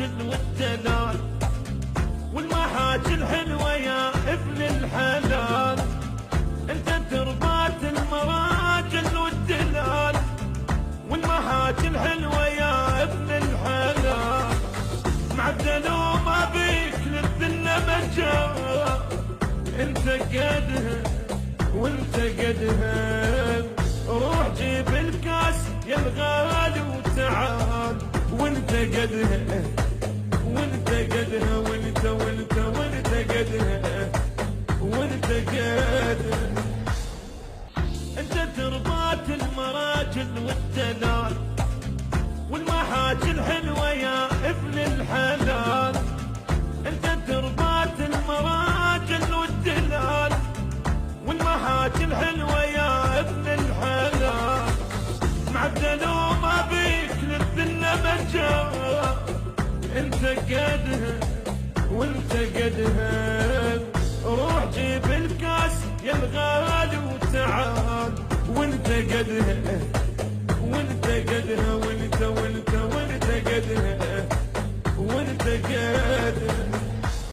المراجل والدلال، والمحاجي الحلوة يا ابن الحلال. انت تربات المراجل والدلال، والمحاجي الحلوة يا ابن الحلال. معدلوا ما بيك للذلة مجال، انت قدها وانت قدها. روح جيب الكاس يا الغالي وتعال، وانت قدها وانت قدها، وانت وانت وانت قدها وانت قدها. انت تربات المراجل والدلال، والمحاجي الحلوة يا ابن الحلال. انت تربات المراجل والدلال، والمحاجي الحلوة يا ابن الحلال. معدلوا ما بيك للذلة مجال، انت قدها وانت قدها. روح جيب الكاس يا الغالي وتعال، وانت قدها وانت قدها وانت